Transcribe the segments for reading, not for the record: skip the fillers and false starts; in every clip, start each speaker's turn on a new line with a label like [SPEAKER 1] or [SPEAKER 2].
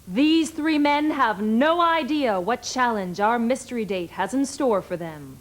[SPEAKER 1] These three men have no idea what challenge our mystery date has in store for them.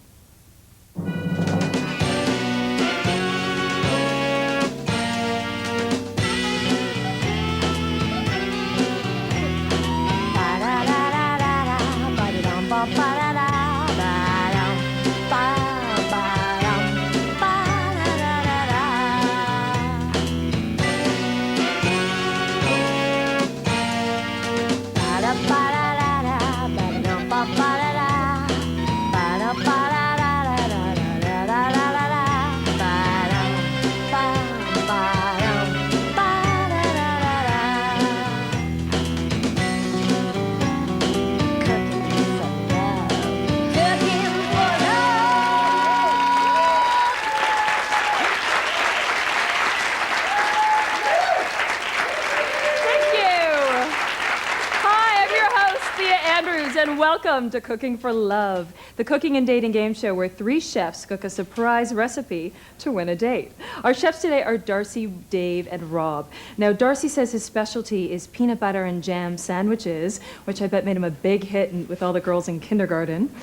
[SPEAKER 1] And welcome to Cooking for Love, the cooking and dating game show where three chefs cook a surprise recipe to win a date. Our chefs today are Darcy, Dave, and Rob. Now, Darcy says his specialty is peanut butter and jam sandwiches, which I bet made him a big hit with all the girls in kindergarten.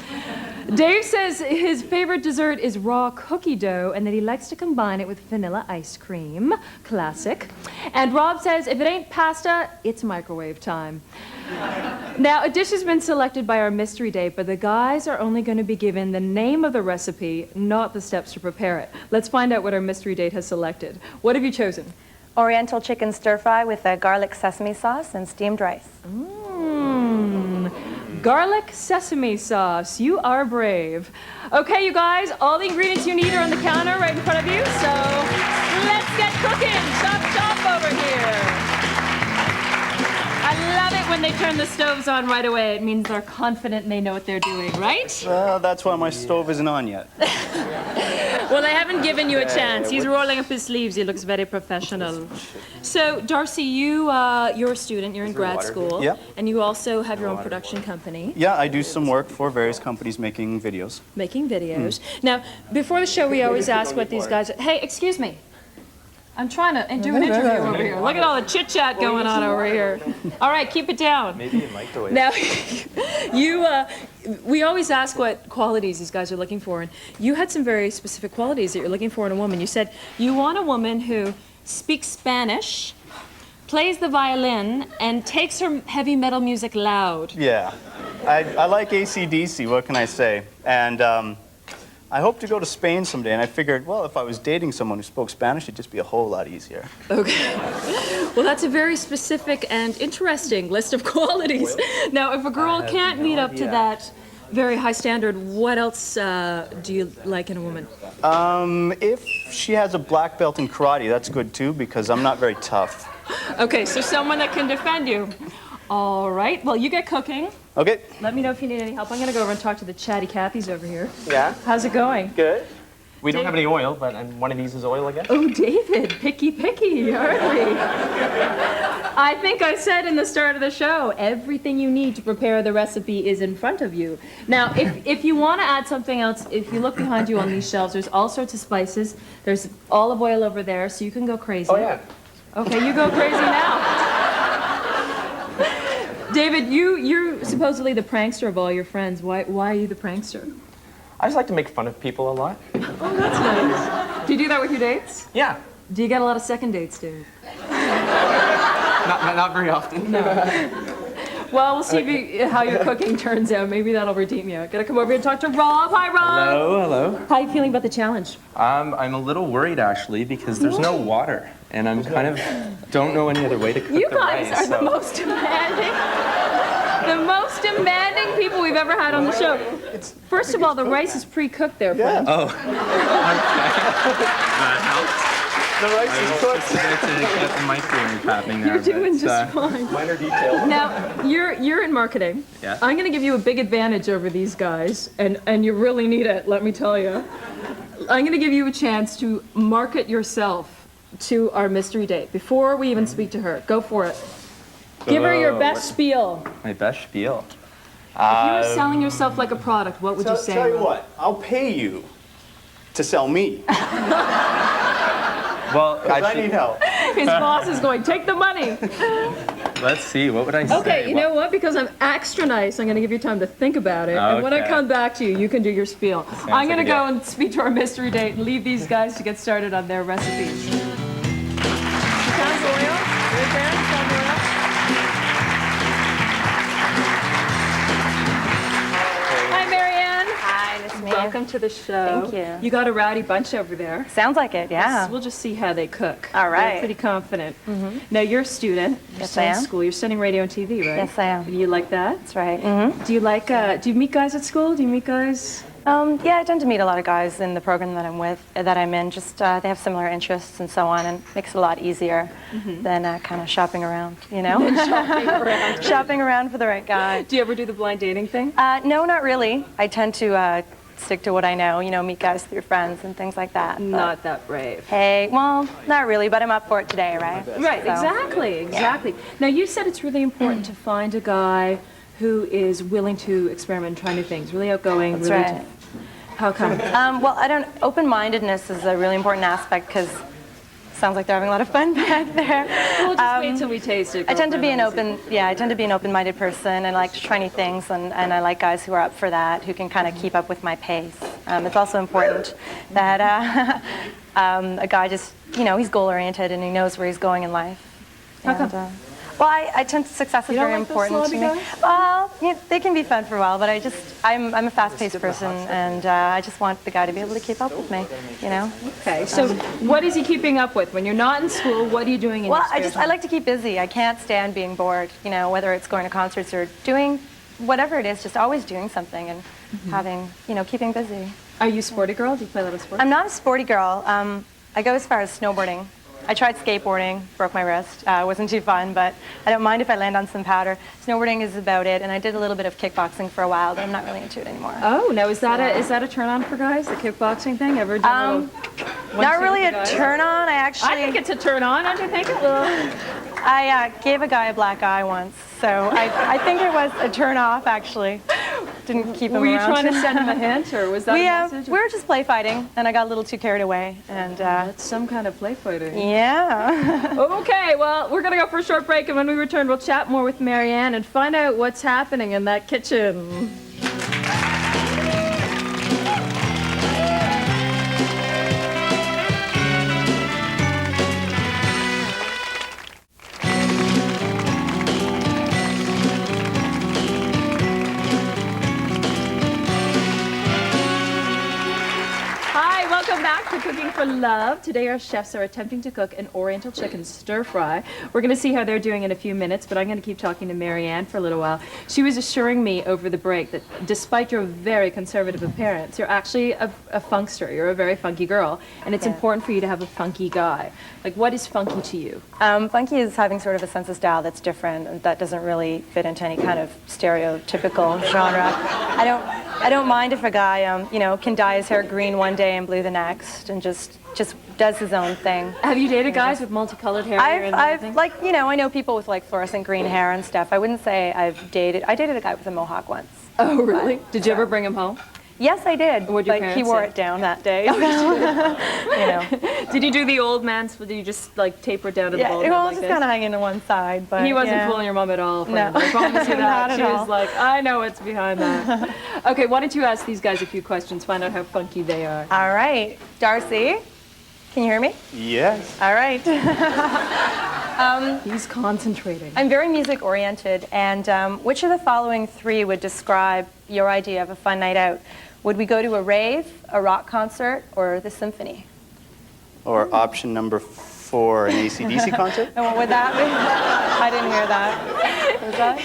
[SPEAKER 1] Dave says his favorite dessert is raw cookie dough and that he likes to combine it with vanilla ice cream. Classic. And Rob says if it ain't pasta, it's microwave time. Now, a dish has been selected by our mystery date, but the guys are only going to be given the name of the recipe, not the steps to prepare it. Let's find out what our mystery date has selected. What have you chosen?
[SPEAKER 2] Oriental chicken stir fry with a garlic sesame sauce and steamed rice.
[SPEAKER 1] Garlic sesame sauce. You are brave. Okay, you guys, all the ingredients you need are on the counter right in front of you, so let's get cooking. Chop, chop over here. I love it when they turn the stoves on right away. It means they're confident and they know what they're doing, right?
[SPEAKER 3] Well, that's why my stove isn't on yet.
[SPEAKER 1] Well, they haven't given you a chance. He's rolling up his sleeves. He looks very professional. So, Darcy, you're a student. You're in grad school.
[SPEAKER 3] Yeah.
[SPEAKER 1] And you also have your own production company.
[SPEAKER 3] Yeah, I do some work for various companies making videos.
[SPEAKER 1] Making videos. Now, before the show, we always ask what these guys... Hey, excuse me. I'm trying to do an interview over here. Look at all the chit-chat going on over here. All right, keep it down.
[SPEAKER 4] Maybe in microwave.
[SPEAKER 1] Now, we always ask what qualities these guys are looking for, and you had some very specific qualities that you're looking for in a woman. You said you want a woman who speaks Spanish, plays the violin, and takes her heavy metal music loud.
[SPEAKER 3] Yeah, I like AC/DC, what can I say? And I hope to go to Spain someday, and I figured, well, if I was dating someone who spoke Spanish, it'd just be a whole lot easier.
[SPEAKER 1] Okay. Well, that's a very specific and interesting list of qualities. Now, if a girl can't meet up to that very high standard, what else do you like in a woman?
[SPEAKER 3] If she has a black belt in karate, that's good too, because I'm not very tough.
[SPEAKER 1] Okay, so someone that can defend you. All right, well, you get cooking.
[SPEAKER 3] Okay.
[SPEAKER 1] Let me know if you need any help. I'm going to go over and talk to the chatty Cathys over here.
[SPEAKER 4] Yeah?
[SPEAKER 1] How's it going?
[SPEAKER 4] Good. We don't have any oil, but one of these is oil again.
[SPEAKER 1] Oh, David, picky, aren't we? I think I said in the start of the show, everything you need to prepare the recipe is in front of you. Now, if you want to add something else, if you look behind you on these shelves, there's all sorts of spices. There's olive oil over there, so you can go crazy.
[SPEAKER 4] Oh, yeah.
[SPEAKER 1] Okay, you go crazy now. David, you're supposedly the prankster of all your friends. Why are you the prankster?
[SPEAKER 4] I just like to make fun of people a lot.
[SPEAKER 1] Oh, that's nice. Do you do that with your dates?
[SPEAKER 4] Yeah.
[SPEAKER 1] Do you get a lot of second dates, David?
[SPEAKER 4] Not very often.
[SPEAKER 1] No. Well, we'll see how your cooking turns out. Maybe that'll redeem you. Gotta come over here and talk to Rob. Hi, Rob.
[SPEAKER 4] Hello.
[SPEAKER 1] How are you feeling about the challenge?
[SPEAKER 4] I'm a little worried, actually, because there's no water. And I'm kind of don't know any other way to cook
[SPEAKER 1] You
[SPEAKER 4] the rice.
[SPEAKER 1] guys are the most demanding people we've ever had on the show. First of all, the rice is pre-cooked there, friend.
[SPEAKER 4] Oh. That helps.
[SPEAKER 3] The rice is cooked.
[SPEAKER 4] To get the microwave happening there.
[SPEAKER 1] You're doing just fine.
[SPEAKER 4] Minor details.
[SPEAKER 1] Now, you're in marketing.
[SPEAKER 4] Yeah.
[SPEAKER 1] I'm going to give you a big advantage over these guys, and you really need it, let me tell you. I'm going to give you a chance to market yourself to our mystery date before we even speak to her. Go for it. Give her your best spiel.
[SPEAKER 4] My best spiel.
[SPEAKER 1] If you were selling yourself like a product, what would you say?
[SPEAKER 3] Tell you what, I'll pay you to sell me.
[SPEAKER 4] Well,
[SPEAKER 3] I need help.
[SPEAKER 1] His boss is going, take the money.
[SPEAKER 4] Let's see. What would I say?
[SPEAKER 1] Okay, you know what? Because I'm extra nice, I'm going to give you time to think about it. And when I
[SPEAKER 4] Okay.
[SPEAKER 1] come back to you, you can do your spiel. I'm going to
[SPEAKER 4] like a
[SPEAKER 1] go
[SPEAKER 4] deal.
[SPEAKER 1] and speak to our mystery date and leave these guys to get started on their recipes. Sounds loyal? Right there? Sounds loyal? Hi, Marianne.
[SPEAKER 2] Hi, nice to meet you.
[SPEAKER 1] Welcome to the show.
[SPEAKER 2] Thank you.
[SPEAKER 1] You got a rowdy bunch over there.
[SPEAKER 2] Sounds like it, yeah.
[SPEAKER 1] We'll just see how they cook.
[SPEAKER 2] All
[SPEAKER 1] They're
[SPEAKER 2] right.
[SPEAKER 1] pretty confident. Now, you're a student. You're
[SPEAKER 2] Yes,
[SPEAKER 1] still
[SPEAKER 2] I
[SPEAKER 1] in
[SPEAKER 2] am.
[SPEAKER 1] school. You're studying radio and TV, right?
[SPEAKER 2] Yes, I am.
[SPEAKER 1] And you like that?
[SPEAKER 2] That's right.
[SPEAKER 1] Do you like, do you meet guys at school? Do you meet guys?
[SPEAKER 2] Yeah, I tend to meet a lot of guys in the program that I'm in. Just they have similar interests and so on, and it makes it a lot easier than kind of shopping around, you know?
[SPEAKER 1] Shopping around.
[SPEAKER 2] Shopping around for the right guy.
[SPEAKER 1] Do you ever do the blind dating thing?
[SPEAKER 2] No, not really. I tend to stick to what I know, you know, meet guys through friends and things like that. But,
[SPEAKER 1] Not that brave.
[SPEAKER 2] hey, well, not really, but I'm up for it today, right?
[SPEAKER 1] Right,
[SPEAKER 2] So-
[SPEAKER 1] exactly. Now, you said it's really important to find a guy who is willing to experiment and try new things, really outgoing,
[SPEAKER 2] That's
[SPEAKER 1] really.
[SPEAKER 2] right.
[SPEAKER 1] How come?
[SPEAKER 2] Well, open-mindedness is a really important aspect because it sounds like they're having a lot of fun back there.
[SPEAKER 1] We'll just wait till we taste it.
[SPEAKER 2] I tend to be
[SPEAKER 1] girlfriend,
[SPEAKER 2] I tend to be an open-minded person. I like to try new things, and I like guys who are up for that, who can kind of keep up with my pace. It's also important that a guy just, you know, he's goal-oriented and he knows where he's going in life.
[SPEAKER 1] How come?
[SPEAKER 2] Well, I tend to success is
[SPEAKER 1] You don't
[SPEAKER 2] very
[SPEAKER 1] like those
[SPEAKER 2] important to
[SPEAKER 1] slobby
[SPEAKER 2] me.
[SPEAKER 1] guys?
[SPEAKER 2] Well, yeah, they can be fun for a while, but I'm a fast-paced person, and I just want the guy to be able to keep up with me, you know.
[SPEAKER 1] Okay, so what is he keeping up with? When you're not in school, what are you doing in
[SPEAKER 2] Well,
[SPEAKER 1] your spare
[SPEAKER 2] I like to keep busy. I can't stand being bored, you know, whether it's going to concerts or doing whatever it is, just always doing something and having, you know, keeping busy.
[SPEAKER 1] Are you a sporty girl? Do you play a lot of sports?
[SPEAKER 2] I'm not a sporty girl. I go as far as snowboarding. I tried skateboarding, broke my wrist. Wasn't too fun, but I don't mind if I land on some powder. Snowboarding is about it, and I did a little bit of kickboxing for a while, but I'm not really into it anymore.
[SPEAKER 1] Oh, now is that a turn on for guys? The kickboxing thing? Ever done a little
[SPEAKER 2] Not really a
[SPEAKER 1] one-two with the guys?
[SPEAKER 2] turn on.
[SPEAKER 1] I think it's a turn on. Don't you think it will?
[SPEAKER 2] I gave a guy a black eye once, so I think it was a turn off actually. Didn't keep him
[SPEAKER 1] Were you
[SPEAKER 2] around.
[SPEAKER 1] trying to send him a hint, or was that
[SPEAKER 2] we,
[SPEAKER 1] a message?
[SPEAKER 2] we were just play fighting, and I got a little too carried away, and
[SPEAKER 1] That's some kind of play fighter.
[SPEAKER 2] yeah.
[SPEAKER 1] Okay, well, we're going to go for a short break, and when we return, we'll chat more with Marianne and find out what's happening in that kitchen. Hi, welcome back to Cooking for Love. Today our chefs are attempting to cook an Oriental chicken stir fry. We're going to see how they're doing in a few minutes, but I'm going to keep talking to Marianne for a little while. She was assuring me over the break that despite your very conservative appearance, you're actually a funkster. You're a very funky girl, and it's important for you to have a funky guy. Like, what is funky to you?
[SPEAKER 2] Funky is having sort of a sense of style that's different, and that doesn't really fit into any kind of stereotypical genre. I don't mind if a guy, you know, can dye his hair green one day and blue the next, and just does his own thing.
[SPEAKER 1] Have you dated guys with multicolored hair?
[SPEAKER 2] I've like, you know, I know people with like fluorescent green hair and stuff. I wouldn't say I dated a guy with a mohawk once.
[SPEAKER 1] Oh, really? Did you ever bring him home?
[SPEAKER 2] Yes, I did.
[SPEAKER 1] What'd your
[SPEAKER 2] but he
[SPEAKER 1] parents
[SPEAKER 2] wore
[SPEAKER 1] say?
[SPEAKER 2] it down that day. You know.
[SPEAKER 1] Did you do the old man's? Did you just like taper it down to the
[SPEAKER 2] Yeah,
[SPEAKER 1] ball?
[SPEAKER 2] well,
[SPEAKER 1] like
[SPEAKER 2] just
[SPEAKER 1] this?
[SPEAKER 2] kind of hanging to one side, but
[SPEAKER 1] He wasn't
[SPEAKER 2] yeah.
[SPEAKER 1] fooling your mom at all.
[SPEAKER 2] No.
[SPEAKER 1] I promise you that.
[SPEAKER 2] Not at
[SPEAKER 1] She was
[SPEAKER 2] all.
[SPEAKER 1] like, I know what's behind that. Okay, why don't you ask these guys a few questions, find out how funky they are.
[SPEAKER 2] All right, Darcy, can you hear me?
[SPEAKER 3] Yes.
[SPEAKER 2] All right.
[SPEAKER 1] He's concentrating.
[SPEAKER 2] I'm very music oriented, and which of the following three would describe your idea of a fun night out? Would we go to a rave, a rock concert, or the symphony?
[SPEAKER 3] Or option number 4, an AC/DC concert?
[SPEAKER 2] And what would that be? I didn't hear that. What was that?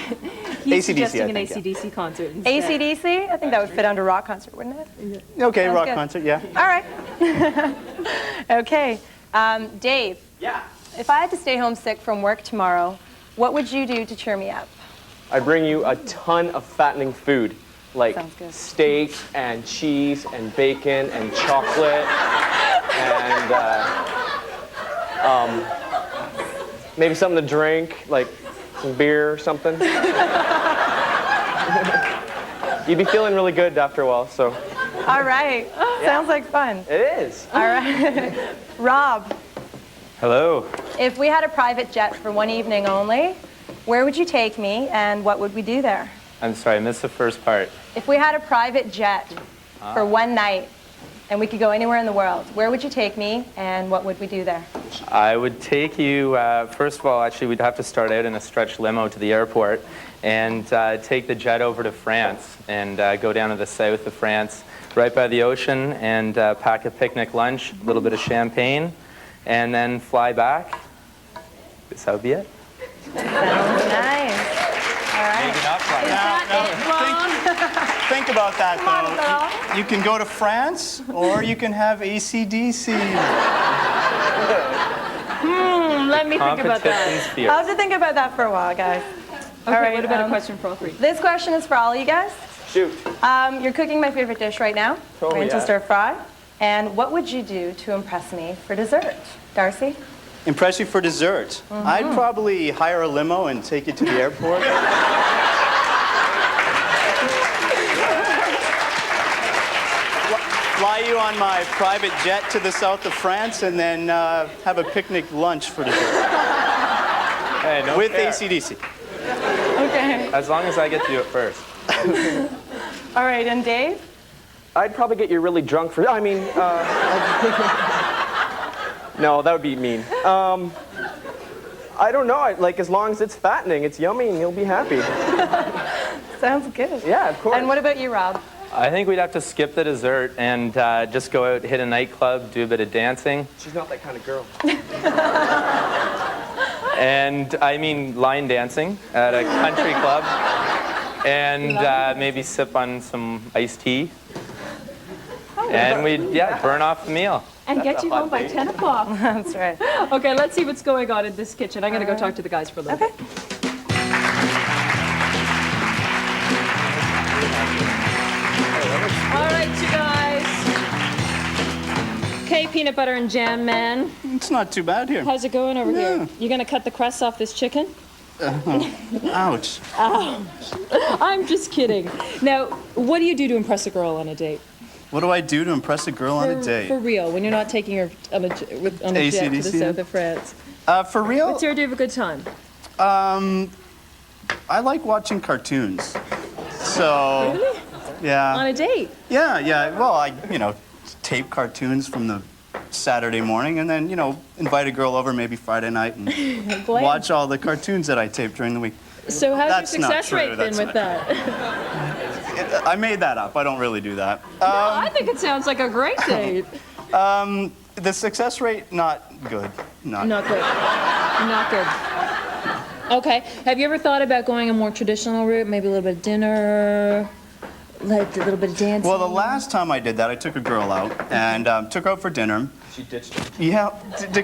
[SPEAKER 1] He's
[SPEAKER 3] AC/DC,
[SPEAKER 1] suggesting
[SPEAKER 3] I
[SPEAKER 1] an
[SPEAKER 3] think, yeah.
[SPEAKER 1] AC/DC concert instead.
[SPEAKER 2] AC/DC? I think that would fit under rock concert, wouldn't it?
[SPEAKER 3] Okay,
[SPEAKER 2] Sounds
[SPEAKER 3] rock
[SPEAKER 2] good.
[SPEAKER 3] concert, yeah.
[SPEAKER 2] All right. Okay. Dave.
[SPEAKER 5] Yeah.
[SPEAKER 2] If I had to stay home sick from work tomorrow, what would you do to cheer me up?
[SPEAKER 5] I bring you a ton of fattening food, like
[SPEAKER 2] Sounds good.
[SPEAKER 5] steak and cheese and bacon and chocolate and maybe something to drink, like some beer or something. You'd be feeling really good after a while, so.
[SPEAKER 2] All right. Sounds like fun.
[SPEAKER 5] It is.
[SPEAKER 2] All right. Rob,
[SPEAKER 4] Hello.
[SPEAKER 2] if we had a private jet for one evening only, Where would you take me, and what would we do there?
[SPEAKER 4] I'm sorry, I missed the first part.
[SPEAKER 2] If we had a private jet for one night, and we could go anywhere in the world, where would you take me, and what would we do there?
[SPEAKER 4] I would take you, first of all, actually, we'd have to start out in a stretch limo to the airport and take the jet over to France and go down to the south of France, right by the ocean, and pack a picnic lunch, a little bit of champagne, and then fly back. That would be it.
[SPEAKER 2] Sounds nice. All right.
[SPEAKER 4] Maybe not fly back.
[SPEAKER 3] Think about that, though. You can go to France, or you can have AC/DC.
[SPEAKER 1] Let me think about that.
[SPEAKER 4] Competition's fierce.
[SPEAKER 2] I'll have to think about that for a while, guys.
[SPEAKER 1] Okay, what about a question for all three?
[SPEAKER 2] This question is for all you guys.
[SPEAKER 5] Shoot.
[SPEAKER 2] You're cooking my favorite dish right now,
[SPEAKER 5] Oh,
[SPEAKER 2] Oriental
[SPEAKER 5] yeah.
[SPEAKER 2] stir fry. And what would you do to impress me for dessert? Darcy?
[SPEAKER 3] Impress you for dessert. I'd probably hire a limo and take you to the airport. Fly you on my private jet to the south of France, and then have a picnic lunch for dessert
[SPEAKER 4] Hey, don't
[SPEAKER 3] with
[SPEAKER 4] care.
[SPEAKER 3] AC/DC.
[SPEAKER 2] Okay.
[SPEAKER 4] As long as I get to do it first.
[SPEAKER 2] All right, and Dave?
[SPEAKER 5] I'd probably get you really drunk for. I mean, no, that would be mean. I don't know. Like, as long as it's fattening, it's yummy, and you'll be happy.
[SPEAKER 2] Sounds good.
[SPEAKER 5] Yeah, of course.
[SPEAKER 2] And what about you, Rob?
[SPEAKER 4] I think we'd have to skip the dessert and just go out, hit a nightclub, do a bit of dancing.
[SPEAKER 5] She's not that kind of girl.
[SPEAKER 4] And I mean line dancing at a country club. And maybe sip on some iced tea. And we'd, burn off the meal.
[SPEAKER 1] And get you home by 10 o'clock.
[SPEAKER 2] That's right.
[SPEAKER 1] Okay, let's see what's going on in this kitchen. I'm going to go talk to the guys for a little bit. All right, you guys. Okay, peanut butter and jam man.
[SPEAKER 3] It's not too bad here.
[SPEAKER 1] How's it going over
[SPEAKER 3] Yeah.
[SPEAKER 1] here? You going to cut the crust off this chicken?
[SPEAKER 3] Ouch.
[SPEAKER 1] I'm just kidding. Now, what do you do to impress a girl on a date?
[SPEAKER 3] What do I do to impress a girl on a date?
[SPEAKER 1] For real, when you're not taking her on a jet to the
[SPEAKER 3] AC/DC?
[SPEAKER 1] south of France.
[SPEAKER 3] For real?
[SPEAKER 1] What's your idea of a good time?
[SPEAKER 3] I like watching cartoons. So,
[SPEAKER 1] Really?
[SPEAKER 3] yeah.
[SPEAKER 1] On a date?
[SPEAKER 3] Yeah. Well, I tape cartoons from the Saturday morning, and then invite a girl over maybe Friday night and
[SPEAKER 1] Glam.
[SPEAKER 3] watch all the cartoons that I tape during the week.
[SPEAKER 1] So how's
[SPEAKER 3] That's
[SPEAKER 1] your
[SPEAKER 3] not
[SPEAKER 1] success
[SPEAKER 3] true,
[SPEAKER 1] rate been
[SPEAKER 3] that's
[SPEAKER 1] with
[SPEAKER 3] not
[SPEAKER 1] that?
[SPEAKER 3] I made that up. I don't really do that.
[SPEAKER 1] I think it sounds like a great date.
[SPEAKER 3] The success rate, not good. Not
[SPEAKER 1] Not good. Not good. Okay. Have you ever thought about going a more traditional route? Maybe a little bit of dinner, like a little bit of dancing?
[SPEAKER 3] Well, the last time I did that, I took a girl out and took her out for dinner.
[SPEAKER 5] She ditched it.
[SPEAKER 3] Yeah,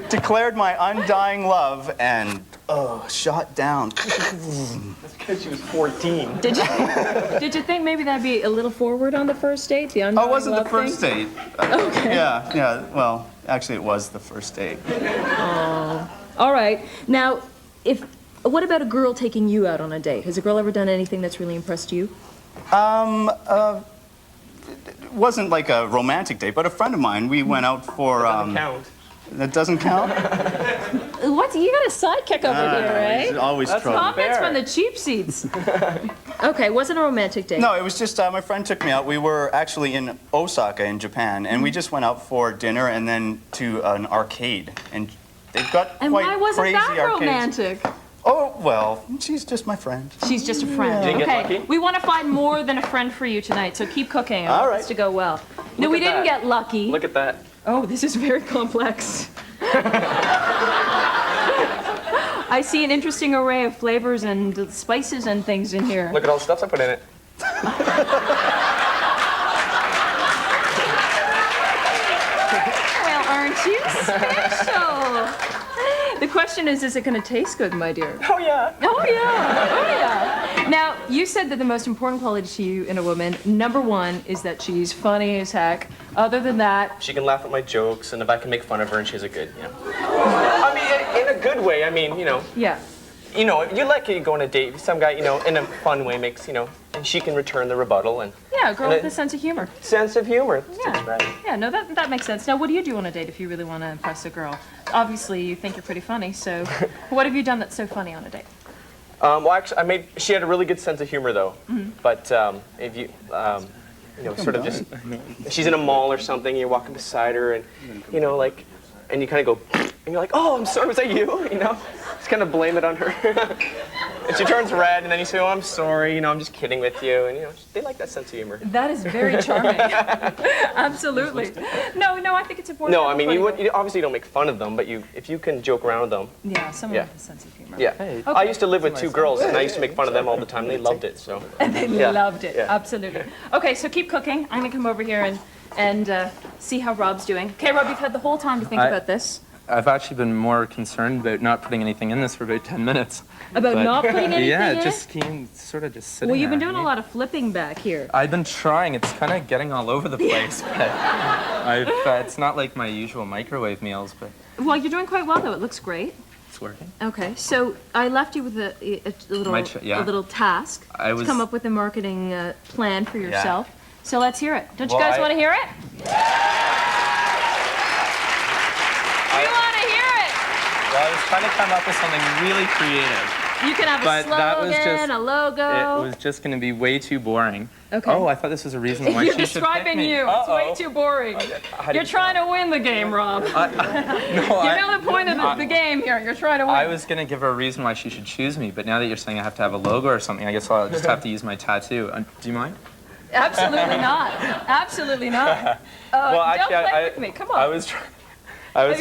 [SPEAKER 3] declared my undying love and shot down.
[SPEAKER 5] That's because she was 14.
[SPEAKER 1] Did you think maybe that'd be a little forward on the first date? The
[SPEAKER 3] Oh, it
[SPEAKER 1] undying
[SPEAKER 3] wasn't the
[SPEAKER 1] love
[SPEAKER 3] first
[SPEAKER 1] thing?
[SPEAKER 3] date.
[SPEAKER 1] Okay.
[SPEAKER 3] Yeah. Well, actually, it was the first date.
[SPEAKER 1] All right. Now, what about a girl taking you out on a date? Has a girl ever done anything that's really impressed you?
[SPEAKER 3] It wasn't like a romantic date, but a friend of mine, we went out for.
[SPEAKER 5] Count.
[SPEAKER 3] That doesn't count?
[SPEAKER 1] What? You got a sidekick over here,
[SPEAKER 3] It's
[SPEAKER 1] eh?
[SPEAKER 3] always
[SPEAKER 5] That's
[SPEAKER 3] trouble.
[SPEAKER 5] not
[SPEAKER 1] Comments
[SPEAKER 5] fair.
[SPEAKER 1] from the cheap seats. Okay, wasn't a romantic date.
[SPEAKER 3] No, it was just my friend took me out. We were actually in Osaka in Japan, and we just went out for dinner and then to an arcade. And they've got
[SPEAKER 1] And
[SPEAKER 3] quite
[SPEAKER 1] why wasn't
[SPEAKER 3] crazy
[SPEAKER 1] that
[SPEAKER 3] arcades.
[SPEAKER 1] romantic?
[SPEAKER 3] Oh, well, she's just my friend.
[SPEAKER 1] She's just a friend.
[SPEAKER 5] Did you get
[SPEAKER 1] Okay,
[SPEAKER 5] lucky?
[SPEAKER 1] we want to find more than a friend for you tonight, so keep cooking. I
[SPEAKER 3] All
[SPEAKER 1] want
[SPEAKER 3] right.
[SPEAKER 1] this to go well. No,
[SPEAKER 5] Look
[SPEAKER 1] we
[SPEAKER 5] at
[SPEAKER 1] didn't
[SPEAKER 5] that.
[SPEAKER 1] get lucky.
[SPEAKER 5] Look at that.
[SPEAKER 1] Oh, this is very complex. I see an interesting array of flavors and spices and things in here.
[SPEAKER 5] Look at all the stuff I put in it.
[SPEAKER 1] Well, aren't you special? The question is it going to taste good, my dear?
[SPEAKER 5] Oh, yeah.
[SPEAKER 1] Oh, yeah. Oh, yeah. Now, you said that the most important quality to you in a woman, number one, is that she's funny as heck. Other than that,
[SPEAKER 5] She can laugh at my jokes, and if I can make fun of her, and she's a good, I mean, in a good way. I mean,
[SPEAKER 1] yeah.
[SPEAKER 5] you like you go on a date with some guy, in a fun way makes, and she can return the rebuttal and
[SPEAKER 1] Yeah, a girl
[SPEAKER 5] And
[SPEAKER 1] with a sense of humor.
[SPEAKER 5] sense of humor.
[SPEAKER 1] Yeah.
[SPEAKER 5] That's right.
[SPEAKER 1] Yeah, no, that makes sense. Now, what do you do on a date if you really want to impress a girl? Obviously, you think you're pretty funny, so what have you done that's so funny on a date?
[SPEAKER 5] Well, actually, she had a really good sense of humor, though. But if you, sort of just, she's in a mall or something, you're walking beside her, and, and you kind of go, and you're like, oh, I'm sorry, was that you? Just kind of blame it on her. And she turns red, and then you say, oh, I'm sorry, I'm just kidding with you. And, they like that sense of humor.
[SPEAKER 1] That is very charming. Absolutely. No, I think it's important.
[SPEAKER 5] No, I mean, you obviously don't make fun of them, but if you can joke around with them.
[SPEAKER 1] Yeah, someone with a sense of humor.
[SPEAKER 5] Yeah.
[SPEAKER 4] Hey.
[SPEAKER 5] I used to live with 2 girls, and I used to make fun of them all the time. They loved it, so.
[SPEAKER 1] And they loved it,
[SPEAKER 5] Yeah.
[SPEAKER 1] absolutely. Okay, so keep cooking. I'm going to come over here and see how Rob's doing. Okay, Rob, you've had the whole time to think about this.
[SPEAKER 4] I've actually been more concerned about not putting anything in this for about 10 minutes.
[SPEAKER 1] About not putting anything in?
[SPEAKER 4] Yeah, just sort of just sitting
[SPEAKER 1] Well, you've been
[SPEAKER 4] there.
[SPEAKER 1] doing a lot of flipping back here.
[SPEAKER 4] I've been trying. It's kind of getting all over the place, but it's not like my usual microwave meals, but
[SPEAKER 1] Well, you're doing quite well, though. It looks great.
[SPEAKER 4] it's working.
[SPEAKER 1] Okay, so I left you with a little task to come up with a marketing plan for yourself. So let's hear it. Don't you guys want to hear it? We want to hear it.
[SPEAKER 4] Well, I was trying to come up with something really creative.
[SPEAKER 1] You can have a slogan, a logo.
[SPEAKER 4] It was just going to be way too boring.
[SPEAKER 1] Okay.
[SPEAKER 4] Oh, I thought this was a reason why
[SPEAKER 1] You're
[SPEAKER 4] she should pick
[SPEAKER 1] describing
[SPEAKER 4] me.
[SPEAKER 1] you. It's way too boring. You're trying to win the game, Rob. You know the point of the game here. You're trying to win.
[SPEAKER 4] I was going to give her a reason why she should choose me, but now that you're saying I have to have a logo or something, I guess I'll just have to use my tattoo. Do you mind?
[SPEAKER 1] Absolutely not. Absolutely not.
[SPEAKER 4] Well, actually,
[SPEAKER 1] don't play with me. Come on.
[SPEAKER 4] I was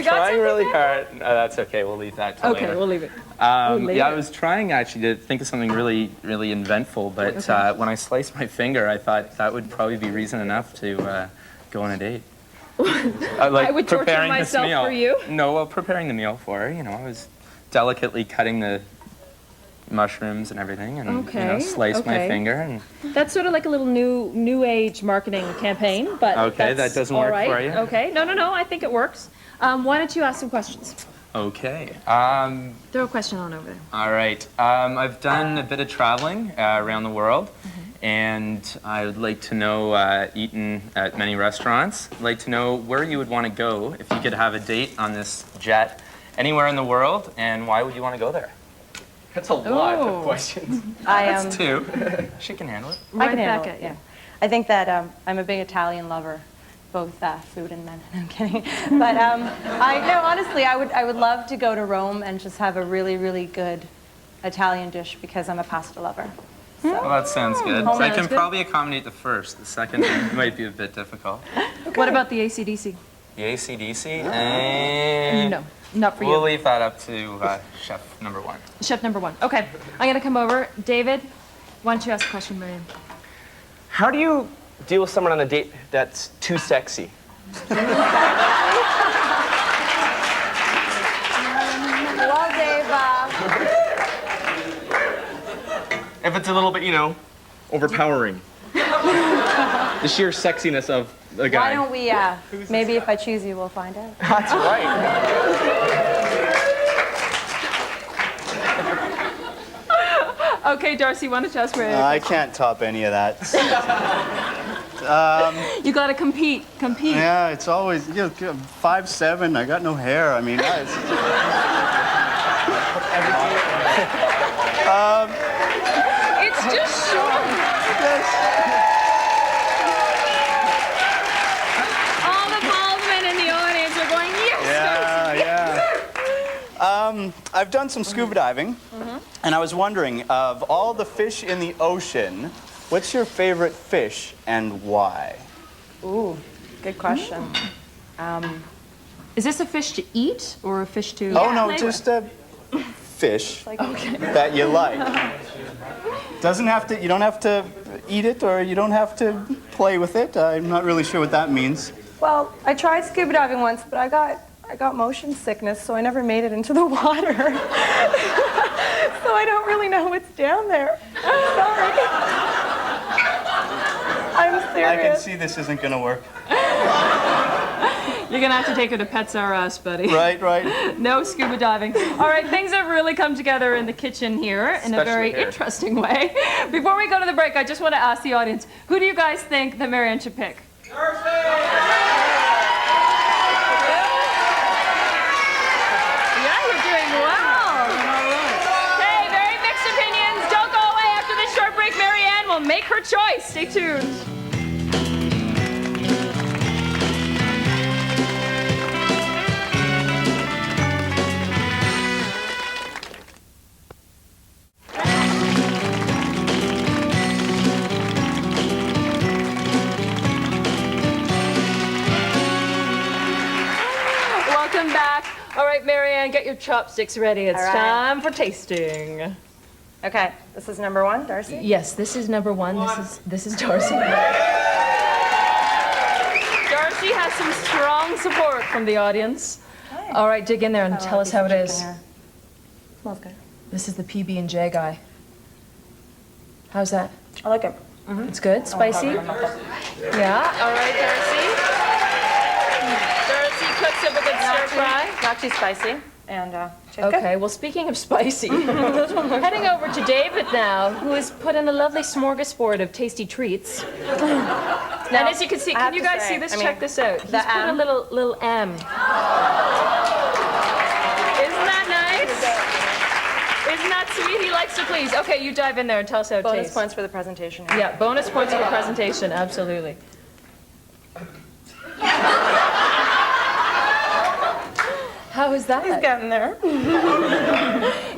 [SPEAKER 4] trying really hard. No, that's okay. We'll leave that till
[SPEAKER 1] Okay,
[SPEAKER 4] later.
[SPEAKER 1] we'll leave it.
[SPEAKER 4] Yeah, I was trying actually to think of something really, really inventful, but when I sliced my finger, I thought that would probably be reason enough to go on a date.
[SPEAKER 1] I would torture
[SPEAKER 4] preparing this
[SPEAKER 1] myself
[SPEAKER 4] meal.
[SPEAKER 1] for you?
[SPEAKER 4] No, well, preparing the meal for her. I was delicately cutting the mushrooms and everything, and sliced my finger. And
[SPEAKER 1] That's sort of like a little new age marketing campaign, but
[SPEAKER 4] okay, that doesn't work for you.
[SPEAKER 1] Okay, no, I think it works. Why don't you ask some questions?
[SPEAKER 4] Okay.
[SPEAKER 1] Throw a question on over there.
[SPEAKER 4] All right. I've done a bit of traveling around the world, and I would like to know, eaten at many restaurants, I'd like to know where you would want to go if you could have a date on this jet anywhere in the world, and why would you want to go there?
[SPEAKER 5] That's a lot of questions.
[SPEAKER 4] That's 2. She can handle it.
[SPEAKER 2] I can handle it, yeah. I think that I'm a big Italian lover, both food and men. I'm kidding. But honestly, I would love to go to Rome and just have a really, really good Italian dish because I'm a pasta lover. So,
[SPEAKER 4] Well, that sounds good.
[SPEAKER 2] Home
[SPEAKER 4] I
[SPEAKER 2] is
[SPEAKER 4] can
[SPEAKER 2] good.
[SPEAKER 4] probably accommodate the first. The second might be a bit difficult.
[SPEAKER 1] What about the AC/DC?
[SPEAKER 4] The AC/DC?
[SPEAKER 1] No, not for
[SPEAKER 4] We'll
[SPEAKER 1] you.
[SPEAKER 4] leave that up to chef number 1.
[SPEAKER 1] Chef number 1. Okay, I'm going to come over. David, why don't you ask a question, Miriam?
[SPEAKER 5] How do you deal with someone on a date that's too sexy?
[SPEAKER 2] well, Dave,
[SPEAKER 5] If it's a little bit, overpowering. The sheer sexiness of the guy.
[SPEAKER 2] why don't we, maybe if I choose you, we'll find out.
[SPEAKER 5] That's right.
[SPEAKER 1] Okay, Darcy, why don't you ask Miriam?
[SPEAKER 3] I can't top any of that.
[SPEAKER 1] You got to compete.
[SPEAKER 3] Yeah, it's always 5'7". I got no hair. I mean,
[SPEAKER 1] It's just short. All the bald men in the audience are going, yes,
[SPEAKER 3] yeah. I've done some scuba diving, and I was wondering, of all the fish in the ocean, what's your favorite fish and why?
[SPEAKER 2] Ooh, good question.
[SPEAKER 1] Is this a fish to eat or a fish to
[SPEAKER 3] Oh no,
[SPEAKER 1] play
[SPEAKER 3] just
[SPEAKER 1] with?
[SPEAKER 3] a fish that you like. You don't have to eat it, or you don't have to play with it. I'm not really sure what that means.
[SPEAKER 2] Well, I tried scuba diving once, but I got motion sickness, so I never made it into the water. So I don't really know what's down there. I'm sorry. I'm serious.
[SPEAKER 3] I can see this isn't going to work.
[SPEAKER 1] You're going to have to take her to Pets R Us, buddy.
[SPEAKER 3] Right.
[SPEAKER 1] No scuba diving. All right, things have really come together in the kitchen here in a very interesting way. Before we go to the break, I just want to ask the audience, who do you guys think that Marianne should pick? Yeah, you're doing well. Okay, very mixed opinions. her choice. Stay tuned. Welcome back. All right, Marianne, get your chopsticks ready. It's
[SPEAKER 2] All right.
[SPEAKER 1] time for tasting.
[SPEAKER 2] Okay, this is number one, Darcy.
[SPEAKER 1] Yes, this is number one. This is Darcy. Darcy has some strong support from the audience.
[SPEAKER 2] Hi.
[SPEAKER 1] All right, dig in there and tell us how it is.
[SPEAKER 2] Smells good.
[SPEAKER 1] This is the PB&J guy. How's that?
[SPEAKER 2] I like it.
[SPEAKER 1] It's good? Spicy? Yeah. All right, Darcy. Darcy cooks up a good stir fry.
[SPEAKER 2] Not too spicy, and tastes
[SPEAKER 1] Okay, well, speaking of spicy, heading over to David now, who has put in a lovely smorgasbord of tasty treats. And as you can see,
[SPEAKER 2] I
[SPEAKER 1] can
[SPEAKER 2] have
[SPEAKER 1] you
[SPEAKER 2] to
[SPEAKER 1] guys
[SPEAKER 2] say,
[SPEAKER 1] see this?
[SPEAKER 2] I mean,
[SPEAKER 1] Check this out. He's
[SPEAKER 2] the
[SPEAKER 1] put a
[SPEAKER 2] M.
[SPEAKER 1] little M. Isn't that nice? Isn't that sweet? He likes to please. Okay, you dive in there and tell us how it
[SPEAKER 2] Bonus
[SPEAKER 1] tastes.
[SPEAKER 2] points for the presentation.
[SPEAKER 1] Yeah, bonus points for presentation, absolutely. How is that?
[SPEAKER 2] He's getting there.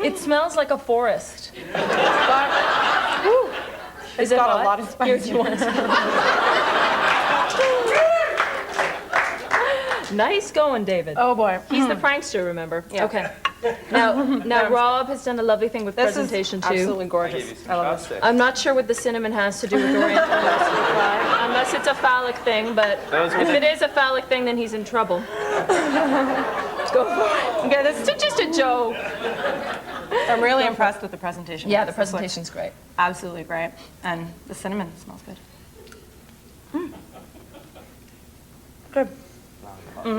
[SPEAKER 1] It smells like a forest.
[SPEAKER 2] It's
[SPEAKER 1] it
[SPEAKER 2] got
[SPEAKER 1] hot?
[SPEAKER 2] a lot of spice.
[SPEAKER 1] Here, do you want some? Nice going, David.
[SPEAKER 2] Oh boy.
[SPEAKER 1] He's the prankster, remember?
[SPEAKER 2] Yeah.
[SPEAKER 1] Okay. Now Rob has done a lovely thing with
[SPEAKER 2] This
[SPEAKER 1] presentation
[SPEAKER 2] is
[SPEAKER 1] too.
[SPEAKER 2] absolutely
[SPEAKER 4] I
[SPEAKER 2] gorgeous.
[SPEAKER 4] gave you some
[SPEAKER 2] I love this.
[SPEAKER 4] chopsticks.
[SPEAKER 1] I'm not sure what the cinnamon has to do with Oriental Mustard Fry, unless it's a phallic thing, but
[SPEAKER 4] Those were
[SPEAKER 1] if
[SPEAKER 4] the-
[SPEAKER 1] it is a phallic thing, then he's in trouble. Go for it.
[SPEAKER 2] Okay, this
[SPEAKER 1] It's just a joke.
[SPEAKER 2] I'm really impressed with the presentation.
[SPEAKER 1] Yeah, the
[SPEAKER 2] This looks
[SPEAKER 1] presentation's great.
[SPEAKER 2] absolutely great, and the cinnamon smells good. Good.
[SPEAKER 1] Okay,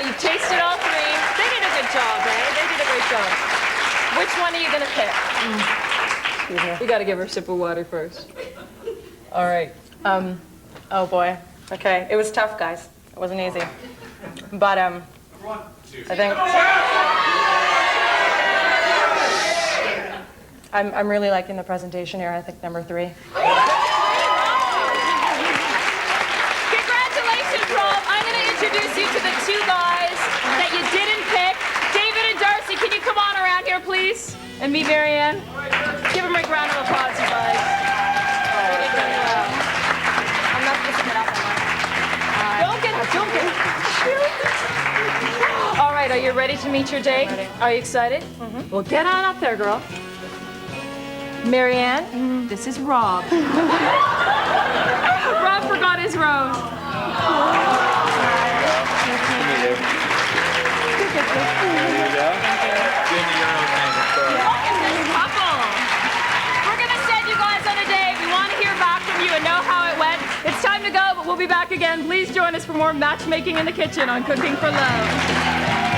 [SPEAKER 1] you've tasted all three. They did a good job, eh? They did a great job. Which one are you gonna pick? You gotta give her a sip of water first. All right.
[SPEAKER 2] Oh boy. Okay, it was tough, guys. It wasn't easy, but I think I'm really liking the presentation here. I think number three.
[SPEAKER 1] Congratulations, Rob. I'm gonna introduce you to the two guys that you didn't pick. David and Darcy, can you come on around here, please? And meet Marianne. Give them a round of applause, you guys.
[SPEAKER 2] I'm not supposed to get up on
[SPEAKER 1] Don't get up, don't get up. All right, are you ready to meet your date? Are you excited? Well, get on up there, girl. Marianne, this is Rob. Rob forgot his rose. Couple. We're gonna send you guys on a date. We want to hear back from you and know how it went. It's time to go, but we'll be back again. Please join us for more matchmaking in the kitchen on Cooking for Love.